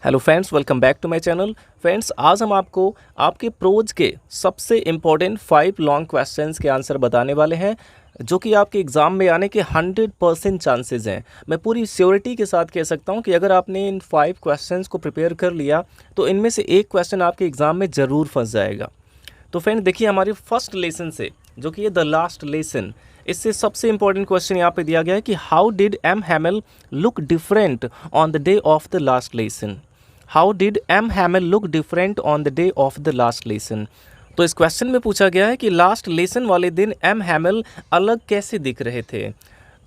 Hello friends, welcome back to my channel. Friends, आज हम आपको आपके प्रोज के सबसे इम्पोर्टेंट 5 लॉन्ग क्वेश्चंस के आंसर बताने वाले हैं, जो कि आपके एग्ज़ाम में आने के 100% चांसेस हैं। मैं पूरी श्योरिटी के साथ कह सकता हूं कि अगर आपने इन 5 क्वेश्चंस को प्रिपेयर कर लिया तो इनमें से एक क्वेश्चन आपके एग्ज़ाम में ज़रूर फंस जाएगा। तो फ्रेंड देखिए, हमारे फर्स्ट लेसन से, जो कि ये द लास्ट लेसन, इससे सबसे इंपॉर्टेंट क्वेश्चन यहाँ पे दिया गया है कि how did M Hamel look different on the day of the last lesson. How did M Hamel look different on the day of the last lesson. तो इस क्वेश्चन में पूछा गया है कि लास्ट लेसन वाले दिन एम हैमिल अलग कैसे दिख रहे थे,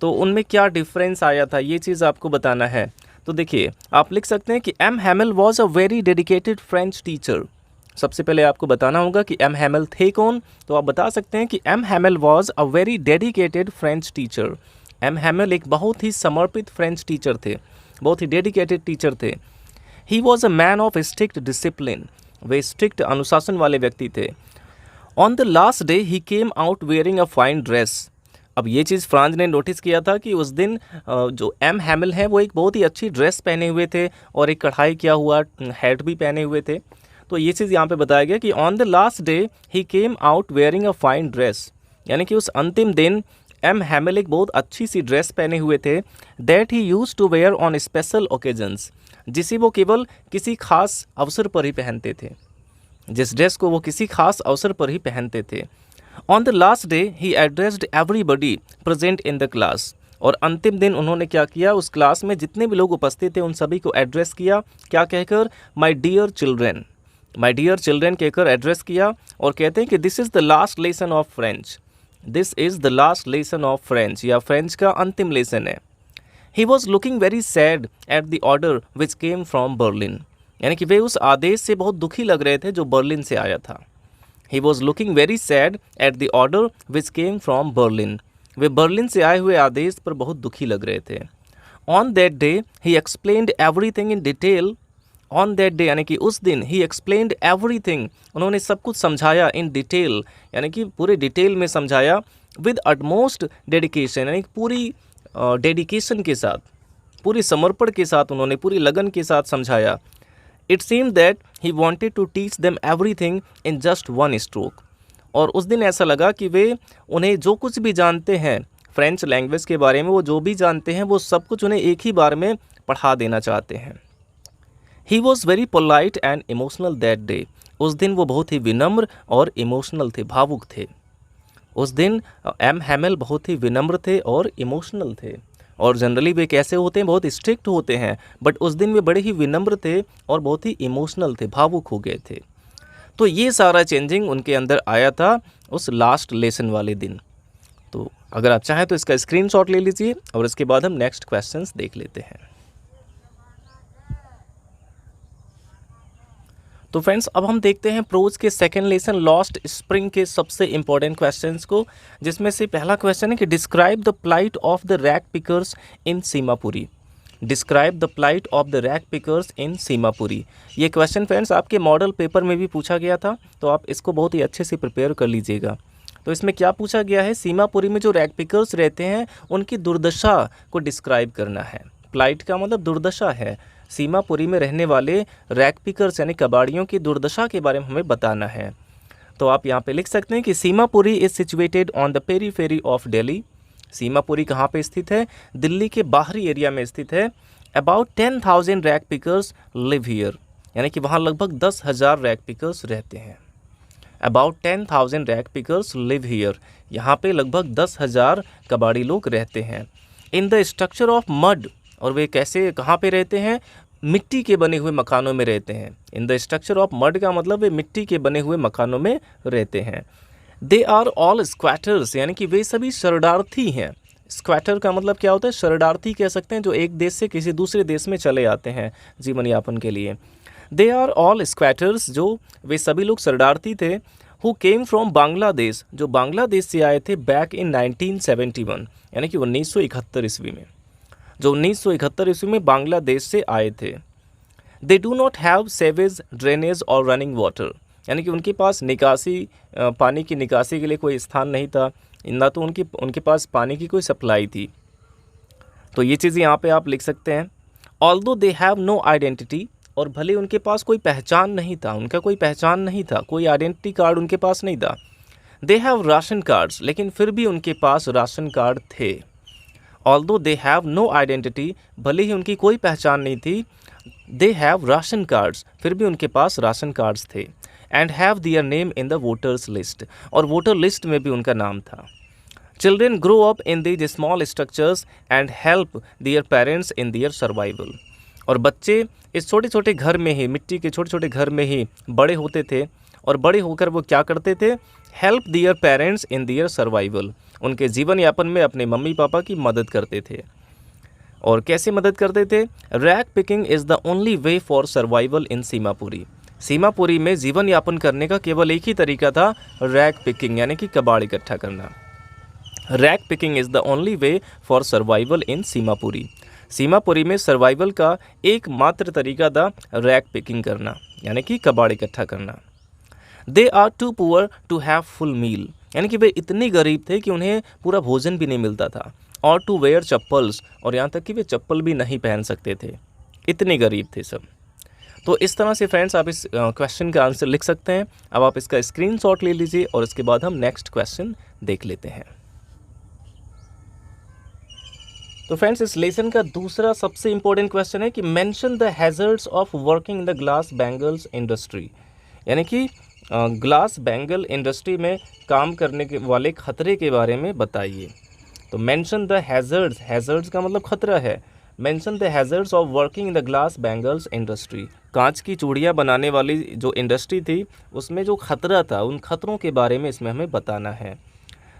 तो उनमें क्या डिफरेंस आया था, ये चीज़ आपको बताना है। तो देखिए, आप लिख सकते हैं कि M Hamel was a very dedicated French teacher. सबसे पहले आपको बताना होगा कि एम हैमिल थे कौन, तो आप बता सकते हैं कि M Hamel was a very dedicated French teacher. M Hamel एक बहुत ही समर्पित फ्रेंच टीचर थे, बहुत ही डेडिकेटेड टीचर थे। He was a man of strict discipline, way strict अनुशासन वाले व्यक्ति थे। On the last day he came out wearing a fine dress. अब ये चीज़ फ्रांज ने नोटिस किया था कि उस दिन जो एम हैमिल है वो एक बहुत ही अच्छी ड्रेस पहने हुए थे और एक कढ़ाई किया हुआ हैट भी पहने हुए थे। तो ये चीज़ यहाँ पे बताया गया कि on the last day he came out wearing a fine dress, यानी कि उस अंतिम दिन एम हैमिल एक बहुत अच्छी सी ड्रेस पहने हुए थे। That he use to wear on special occasions, जिसे वो केवल किसी खास अवसर पर ही पहनते थे, जिस ड्रेस को वो किसी खास अवसर पर ही पहनते थे। On the last day he addressed everybody present in the class, और अंतिम दिन उन्होंने क्या किया, उस क्लास में जितने भी लोग उपस्थित थे उन सभी को एड्रेस किया। क्या कहकर? My dear children, my dear children कहकर एड्रेस किया। और कहते हैं कि this is the last lesson of French, this is the last lesson of French, या फ्रेंच का अंतिम लेसन है। He was looking very sad at the order which came from Berlin, यानी कि वे उस आदेश से बहुत दुखी लग रहे थे जो बर्लिन से आया था। ही was looking very sad at the order which came from Berlin, way Berlin से आए हुए आदेश पर बहुत दुखी लग रहे थे। On that day he explained everything in detail, on that day यानी कि उस दिन, ही एक्सप्लेन्ड एवरीथिंग, उन्होंने सब कुछ समझाया, इन डिटेल यानी कि पूरे डिटेल में समझाया, विद अटमोस्ट डेडिकेशन यानी कि पूरी डेडिकेशन के साथ, पूरी समर्पण के साथ, उन्होंने पूरी लगन के साथ समझाया। It seemed that he wanted to teach them everything in just one stroke, और उस दिन ऐसा लगा कि वे उन्हें जो कुछ भी जानते हैं फ्रेंच लैंग्वेज के बारे में, वो जो भी जानते हैं वो सब कुछ उन्हें एक ही बार में पढ़ा देना चाहते हैं। He was very polite and emotional that day, उस दिन वो बहुत ही विनम्र और इमोशनल थे, भावुक थे। उस दिन एम हैमिल बहुत ही विनम्र थे और इमोशनल थे, और जनरली वे कैसे होते हैं, बहुत स्ट्रिक्ट होते हैं, बट उस दिन वे बड़े ही विनम्र थे और बहुत ही इमोशनल थे, भावुक हो गए थे। तो ये सारा चेंजिंग उनके अंदर आया था उस लास्ट लेसन वाले दिन। तो अगर आप चाहें तो इसका स्क्रीनशॉट ले लीजिए और इसके बाद हम नेक्स्ट क्वेश्चंस देख लेते हैं। तो फ्रेंड्स, अब हम देखते हैं प्रोज के सेकंड लेसन लॉस्ट स्प्रिंग के सबसे इंपॉर्टेंट क्वेश्चंस को, जिसमें से पहला क्वेश्चन है कि describe the plight of the rag pickers in Seemapuri. Describe the plight of the rag pickers in Seemapuri. ये क्वेश्चन फ्रेंड्स आपके मॉडल पेपर में भी पूछा गया था, तो आप इसको बहुत ही अच्छे से प्रिपेयर कर लीजिएगा। तो इसमें क्या पूछा गया है, सीमापुरी में जो रैग पिकर्स रहते हैं उनकी दुर्दशा को डिस्क्राइब करना है। प्लाइट का मतलब दुर्दशा है, सीमापुरी में रहने वाले रैग पिकर्स यानी कबाड़ियों की दुर्दशा के बारे में हमें बताना है। तो आप यहाँ पे लिख सकते हैं कि Seemapuri is situated on the periphery of Delhi. Seemapuri कहाँ पे स्थित है? दिल्ली के बाहरी एरिया में स्थित है। About 10,000 rag pickers live here, यानी कि वहाँ लगभग 10,000 रैग पिकर्स रहते हैं। About 10,000 rag pickers live here, यहाँ पे लगभग 10,000 कबाड़ी लोग रहते हैं। In the structure of mud, और वे कैसे, कहाँ पे रहते हैं? मिट्टी के बने हुए मकानों में रहते हैं। In the structure of mud का मतलब वे मिट्टी के बने हुए मकानों में रहते हैं। दे आर ऑल स्क्वैटर्स, यानी कि वे सभी शरणार्थी हैं। स्क्वैटर का मतलब क्या होता है? शरणार्थी कह सकते हैं, जो एक देश से किसी दूसरे देश में चले आते हैं जीवन यापन के लिए। दे आर ऑल स्क्वैटर्स, जो वे सभी लोग शरणार्थी थे। हु केम फ्रॉम बांग्लादेश, जो बांग्लादेश से आए थे बैक इन 1971, यानी कि 1971 ईस्वी में, जो 1971 ईस्वी में बांग्लादेश से आए थे। They do not have sewage drainage और रनिंग वाटर, यानी कि उनके पास निकासी, पानी की निकासी के लिए कोई स्थान नहीं था, ना तो उनके पास पानी की कोई सप्लाई थी। तो ये चीज़ें यहाँ पे आप लिख सकते हैं। Although they have no identity, और भले उनके पास कोई पहचान नहीं था, उनका कोई पहचान नहीं था, कोई आइडेंटिटी कार्ड उनके पास नहीं था। दे हैव राशन कार्ड्स, लेकिन फिर भी उनके पास राशन कार्ड थे। Although they have no identity, भले ही उनकी कोई पहचान नहीं थी, दे हैव राशन कार्ड्स, फिर भी उनके पास राशन कार्ड्स थे। And have their name in the voters list, और वोटर लिस्ट में भी उनका नाम था। Children grow up in these small structures and help their parents in their survival, और बच्चे इस छोटे छोटे घर में ही, मिट्टी के छोटे छोटे घर में ही बड़े होते थे, और बड़े होकर वो क्या करते थे, help their parents in their survival, उनके जीवन यापन में अपने मम्मी पापा की मदद करते थे। और कैसे मदद करते थे? Rag picking is the only way for survival इन सीमापुरी, सीमापुरी में जीवन यापन करने का केवल एक ही तरीका था, रैग पिकिंग, यानी कि कबाड़ इकट्ठा करना। Rag picking is the only way for survival इन सीमापुरी, सीमापुरी में सर्वाइवल का एकमात्र तरीका था रैग पिकिंग करना, यानी कि कबाड़ इकट्ठा करना। They are too poor to have full meal, यानी कि वे इतने गरीब थे कि उन्हें पूरा भोजन भी नहीं मिलता था। और टू वेयर चप्पल्स, और यहाँ तक कि वे चप्पल भी नहीं पहन सकते थे, इतने गरीब थे सब। तो इस तरह से फ्रेंड्स आप इस क्वेश्चन का आंसर लिख सकते हैं। अब आप इसका स्क्रीनशॉट ले लीजिए और इसके बाद हम नेक्स्ट क्वेश्चन देख लेते हैं। तो फ्रेंड्स इस लेसन का दूसरा सबसे इंपॉर्टेंट क्वेश्चन है कि mention the hazards of working in the glass bangles industry, यानी कि ग्लास बैंगल इंडस्ट्री में काम करने के वाले खतरे के बारे में बताइए। तो मेंशन द हैजर्ड्स, हैजर्ड्स का मतलब खतरा है। Mention the hazards of working in the glass bangles industry, कांच की चूड़ियाँ बनाने वाली जो इंडस्ट्री थी उसमें जो खतरा था, उन खतरों के बारे में इसमें हमें बताना है।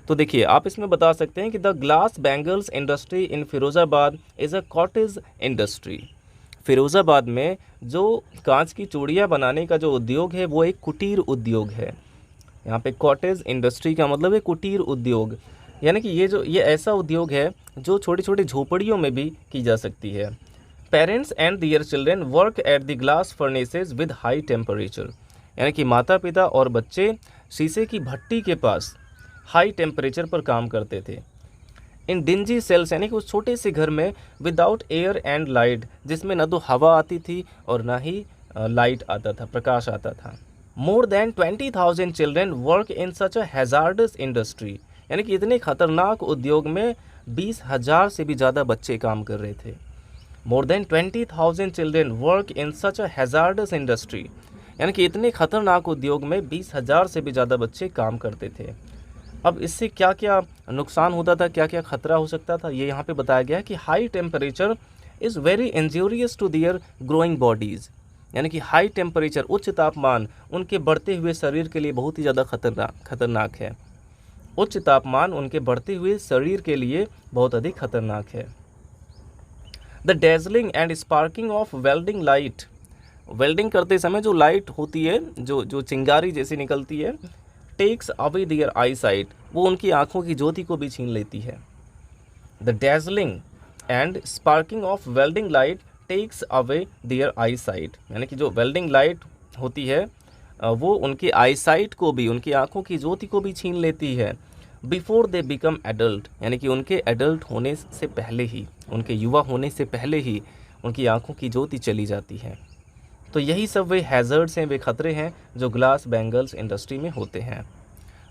तो देखिए आप इसमें बता सकते हैं कि the glass bangles industry in Firozabad is a cottage industry, Firozabad में जो कांच की चूड़ियाँ बनाने का जो उद्योग है वो एक कुटीर उद्योग है। यहाँ पे कॉटेज इंडस्ट्री का मतलब है कुटीर उद्योग, यानी कि ये ऐसा उद्योग है जो छोटी छोटी झोपड़ियों में भी की जा सकती है। Parents and their children work at the glass furnaces with high temperature, यानी कि माता पिता और बच्चे शीशे की भट्टी के पास हाई टेम्परेचर पर काम करते थे। इन डिंजी सेल्स, यानी कि उस छोटे से घर में, विदाउट एयर एंड लाइट, जिसमें न तो हवा आती थी और ना ही लाइट आता था, प्रकाश आता था। More than 20,000 children work in such a hazards industry, यानी कि इतने खतरनाक उद्योग में 20,000 से भी ज़्यादा बच्चे काम कर रहे थे। More than 20,000 children work in such a hazards industry, यानी कि इतने खतरनाक उद्योग में 20,000 से भी ज़्यादा बच्चे काम करते थे। अब इससे क्या क्या नुकसान होता था, क्या क्या खतरा हो सकता था, ये यहाँ पे बताया गया है कि high temperature is very injurious to their growing bodies, यानी कि हाई टेम्परेचर, उच्च तापमान, उनके बढ़ते हुए शरीर के लिए बहुत ही ज़्यादा खतरनाक है। उच्च तापमान उनके बढ़ते हुए शरीर के लिए बहुत अधिक खतरनाक है। The dazzling and sparking of welding light, welding करते समय जो लाइट होती है, जो चिंगारी जैसी निकलती है, takes away their I site, वो उनकी आंखों की ज्योति को भी छीन लेती है। The dazzling and sparking of welding light takes away their eyesight, यानी कि जो वेल्डिंग लाइट होती है वो उनकी आई साइट को भी, उनकी आंखों की ज्योति को भी छीन लेती है। बिफोर दे बिकम एडल्ट, यानी कि उनके एडल्ट होने से पहले ही, उनके युवा होने से पहले ही उनकी आंखों की ज्योति चली जाती है। तो यही सब वे हैज़र्ड्स हैं, वे खतरे हैं जो ग्लास बैंगल्स इंडस्ट्री में होते हैं।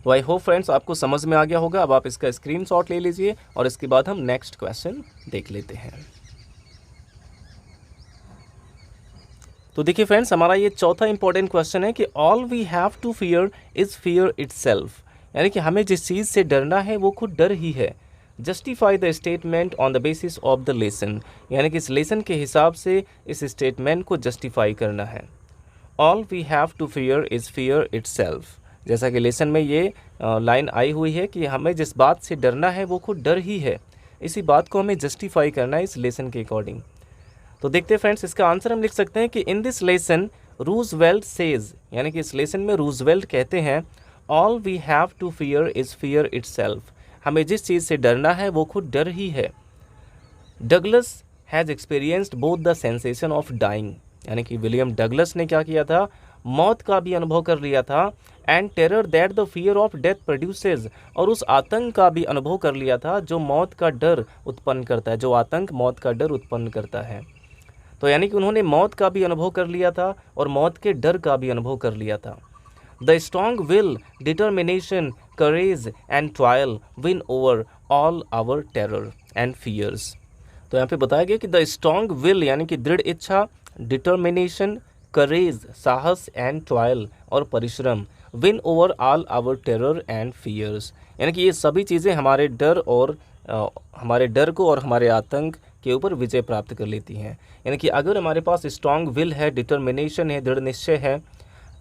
तो आई होप फ्रेंड्स आपको समझ में आ गया होगा। अब आप इसका स्क्रीनशॉट ले लीजिए और इसके बाद हम नेक्स्ट क्वेश्चन देख लेते हैं। तो देखिए फ्रेंड्स हमारा ये चौथा इंपॉर्टेंट क्वेश्चन है कि all we have to fear is fear itself, यानी कि हमें जिस चीज़ से डरना है वो खुद डर ही है। Justify the statement on the basis of the lesson, यानी कि इस लेसन के हिसाब से इस स्टेटमेंट को जस्टिफाई करना है। All we have to fear is fear itself, जैसा कि लेसन में ये लाइन आई हुई है कि हमें जिस बात से डरना है वो खुद डर ही है, इसी बात को हमें जस्टिफाई करना है इस लेसन के अकॉर्डिंग। तो देखते हैं फ्रेंड्स इसका आंसर हम लिख सकते हैं कि in this lesson Roosevelt says, यानी कि इस लेसन में रूजवेल्ट कहते हैं all we have to fear is fear itself, हमें जिस चीज़ से डरना है वो खुद डर ही है। Douglas has experienced both the sensation of dying, यानी कि विलियम डगलस ने क्या किया था, मौत का भी अनुभव कर लिया था, and terror that the fear of death produces, और उस आतंक का भी अनुभव कर लिया था जो मौत का डर उत्पन्न करता है, जो आतंक मौत का डर उत्पन्न करता है। तो यानी कि उन्होंने मौत का भी अनुभव कर लिया था और मौत के डर का भी अनुभव कर लिया था। The strong will, determination, courage and trial win over all our terror and fears. तो यहाँ पे बताया गया कि द स्ट्रॉन्ग विल यानी कि दृढ़ इच्छा, डिटर्मिनेशन, करेज साहस एंड ट्रायल और परिश्रम, win over all our terror and fears, यानी कि ये सभी चीज़ें हमारे डर और हमारे डर को और हमारे आतंक के ऊपर विजय प्राप्त कर लेती हैं। यानी कि अगर हमारे पास स्ट्रॉन्ग विल है, डिटर्मिनेशन है, दृढ़ निश्चय है,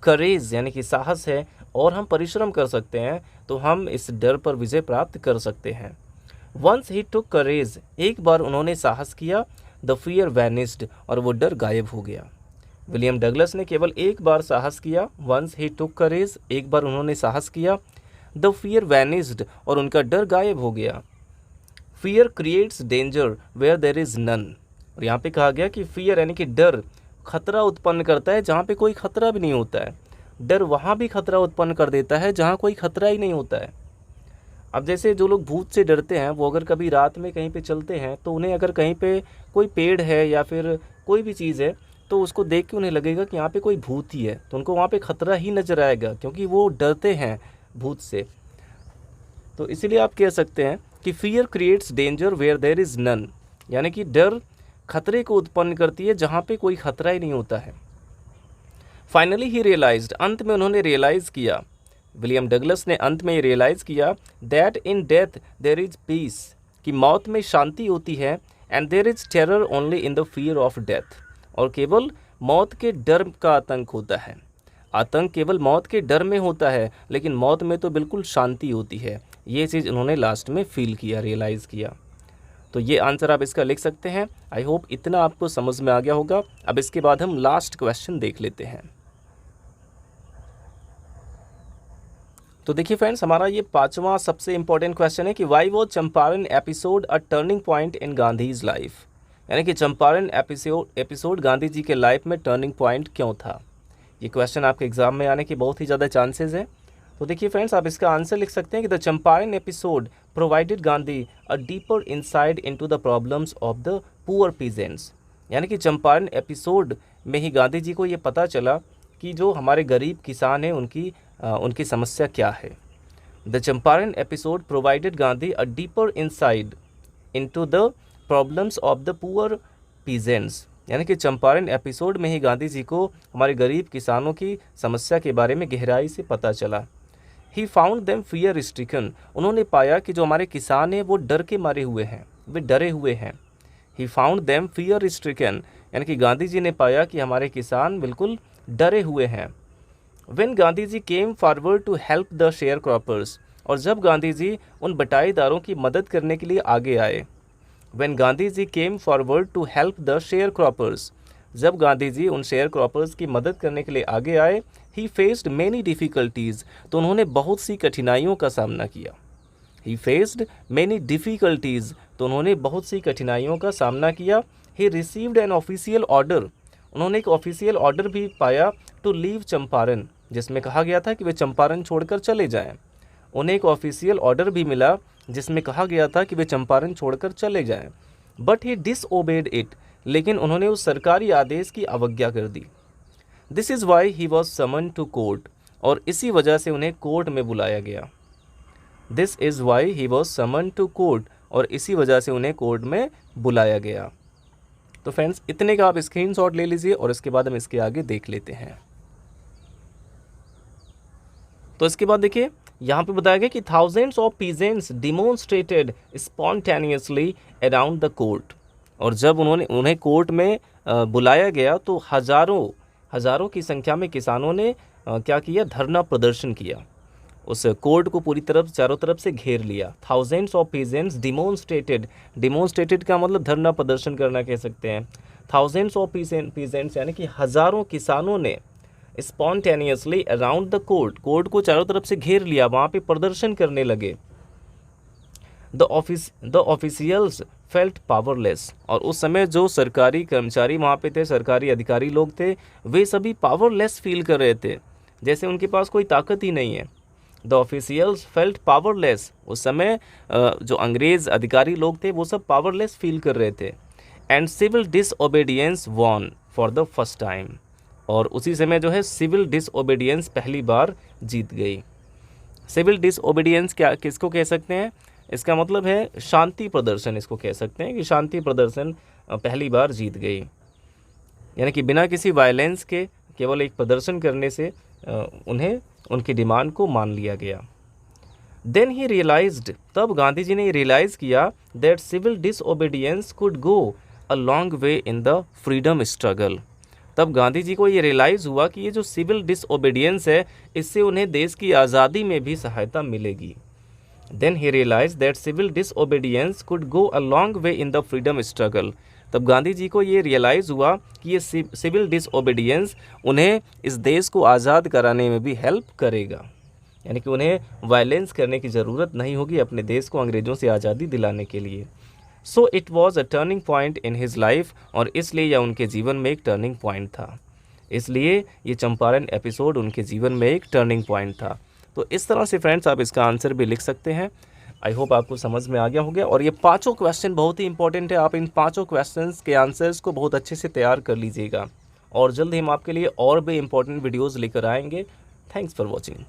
करेज यानी कि साहस है और हम परिश्रम कर सकते हैं, तो हम इस डर पर विजय प्राप्त कर सकते हैं। वंस ही टुक करेज, एक बार उन्होंने साहस किया, द फियर वैनिस्ड, और वो डर गायब हो गया। विलियम डगलस ने केवल एक बार साहस किया, वंस ही टुक करेज, एक बार उन्होंने साहस किया, द फियर वैनिस्ड, और उनका डर गायब हो गया। Fear creates danger where there is none, और यहाँ पे कहा गया कि फियर यानी कि डर खतरा उत्पन्न करता है जहाँ पे कोई खतरा भी नहीं होता है। डर वहाँ भी खतरा उत्पन्न कर देता है जहाँ कोई खतरा ही नहीं होता है। अब जैसे जो लोग भूत से डरते हैं, वो अगर कभी रात में कहीं पे चलते हैं तो उन्हें अगर कहीं पे कोई पेड़ है या फिर कोई भी चीज़ है तो उसको देख के उन्हें लगेगा कि यहाँ पे कोई भूत ही है, तो उनको वहाँ पे खतरा ही नज़र आएगा क्योंकि वो डरते हैं भूत से। तो इसीलिए आप कह सकते हैं कि fear creates danger where there is none, यानी कि डर खतरे को उत्पन्न करती है जहाँ पे कोई खतरा ही नहीं होता है। फाइनली ही रियलाइज्ड, अंत में उन्होंने रियलाइज़ किया, विलियम डगलस ने अंत में ये रियलाइज़ किया, that in death there is peace, कि मौत में शांति होती है, and there is terror only in the fear of death, और केवल मौत के डर का आतंक होता है। आतंक केवल मौत के डर में होता है, लेकिन मौत में तो बिल्कुल शांति होती है। ये चीज़ उन्होंने लास्ट में फील किया, रियलाइज़ किया। तो ये आंसर आप इसका लिख सकते हैं। आई होप इतना आपको समझ में आ गया होगा। अब इसके बाद हम लास्ट क्वेश्चन देख लेते हैं। तो देखिए फ्रेंड्स, हमारा ये 5वां सबसे इंपॉर्टेंट क्वेश्चन है कि why was Champaran episode a turning point in Gandhi's life, यानी कि चंपारण एपिसोड गांधी जी के लाइफ में टर्निंग पॉइंट क्यों था। ये क्वेश्चन आपके एग्जाम में आने के बहुत ही ज़्यादा चांसेस हैं। तो देखिए फ्रेंड्स, आप इसका आंसर लिख सकते हैं कि the Champaran episode provided Gandhi a deeper insight into the problems of the poor peasants, यानी कि चंपारण एपिसोड में ही गांधी जी को ये पता चला कि जो हमारे गरीब किसान हैं उनकी समस्या क्या है। The Champaran episode provided Gandhi a deeper insight into the problems of the poor peasants, यानी कि चंपारण एपिसोड में ही गांधी जी को हमारे गरीब किसानों की समस्या के बारे में गहराई से पता चला। He found them fear stricken, उन्होंने पाया कि जो हमारे किसान हैं वो डर के मारे हुए हैं, वे डरे हुए हैं। He found them fear stricken, यानी कि गांधी जी ने पाया कि हमारे किसान बिल्कुल डरे हुए हैं। When Gandhi ji came forward to help the sharecroppers, और जब गांधी जी उन बटाईदारों की मदद करने के लिए आगे आए। When Gandhi ji came forward to help the sharecroppers, जब गांधी जी उन शेयर क्रॉपर्स की मदद करने के लिए आगे आए। ही फेस्ड मैनी डिफ़िकल्टीज़, तो उन्होंने बहुत सी कठिनाइयों का सामना किया। ही फेस्ड मैनी डिफ़िकल्टीज़, तो उन्होंने बहुत सी कठिनाइयों का सामना किया। He received an official order, उन्होंने एक ऑफिशियल ऑर्डर भी पाया टू लीव चंपारण, जिसमें कहा गया था कि वे चंपारण छोड़कर चले जाएं। उन्हें एक ऑफिशियल ऑर्डर भी मिला जिसमें कहा गया था कि वे चंपारण छोड़कर चले जाएं। बट ही डिसओबेड इट, लेकिन उन्होंने उस सरकारी आदेश की अवज्ञा कर दी। This is why he was summon to court, और इसी वजह से उन्हें कोर्ट में बुलाया गया। This is why he was summon to court, और इसी वजह से उन्हें कोर्ट में बुलाया गया। तो फ्रेंड्स, इतने का आप स्क्रीनशॉट ले लीजिए और इसके बाद हम इसके आगे देख लेते हैं। तो इसके बाद देखिए, यहाँ पे बताया गया कि thousands of peasants demonstrated spontaneously around the court, और जब उन्हें कोर्ट में बुलाया गया तो हज़ारों की संख्या में किसानों ने क्या किया, धरना प्रदर्शन किया। उस कोर्ट को पूरी तरफ चारों तरफ से घेर लिया। थाउजेंड्स ऑफ पीजेंट्स डिमोन्स्ट्रेटेड का मतलब धरना प्रदर्शन करना कह सकते हैं। थाउजेंड्स ऑफ पीजेंट्स यानी कि हज़ारों किसानों ने स्पॉन्टेनियसली अराउंड द कोर्ट को चारों तरफ से घेर लिया, वहाँ पे प्रदर्शन करने लगे। द ऑफिशियल्स फेल्ट पावरलेस, और उस समय जो सरकारी कर्मचारी वहाँ पे थे, सरकारी अधिकारी लोग थे, वे सभी पावरलेस फील कर रहे थे, जैसे उनके पास कोई ताकत ही नहीं है। द ऑफिशियल्स फेल्ट पावरलेस, उस समय जो अंग्रेज़ अधिकारी लोग थे वो सब पावरलेस फील कर रहे थे। And civil disobedience won for the first time. और उसी समय जो है सिविल डिसओबीडियंस पहली बार जीत गई। सिविल डिसओबीडियंस क्या किसको कह सकते हैं? इसका मतलब है शांति प्रदर्शन, इसको कह सकते हैं कि शांति प्रदर्शन पहली बार जीत गई, यानी कि बिना किसी वायलेंस के केवल एक प्रदर्शन करने से उन्हें उनकी डिमांड को मान लिया गया। देन ही रियलाइज्ड, तब गांधी जी ने रियलाइज़ किया that civil disobedience could go a long way in the freedom struggle. तब गांधी जी को ये रियलाइज़ हुआ कि ये जो सिविल डिसओबीडियंस है इससे उन्हें देश की आज़ादी में भी सहायता मिलेगी। Then he realise that civil disobedience could go a long way in the freedom struggle. तब गांधी जी को ये रियलाइज़ हुआ कि ये सिविल डिसओबीडियंस उन्हें इस देश को आज़ाद कराने में भी हेल्प करेगा, यानी कि उन्हें वायलेंस करने की ज़रूरत नहीं होगी अपने देश को अंग्रेज़ों से आज़ादी दिलाने के लिए। So it was a turning point in his life, और इसलिए यह उनके जीवन में एक टर्निंग पॉइंट था। इसलिए ये चंपारण एपिसोड उनके जीवन में एक टर्निंग पॉइंट था। तो इस तरह से फ्रेंड्स आप इसका आंसर भी लिख सकते हैं। आई होप आपको समझ में आ गया होगा। और ये पांचों क्वेश्चन बहुत ही इंपॉर्टेंट है, आप इन पांचों क्वेश्चंस के आंसर्स को बहुत अच्छे से तैयार कर लीजिएगा, और जल्द ही हम आपके लिए और भी इंपॉर्टेंट वीडियोज़ लेकर आएंगे। Thanks for watching.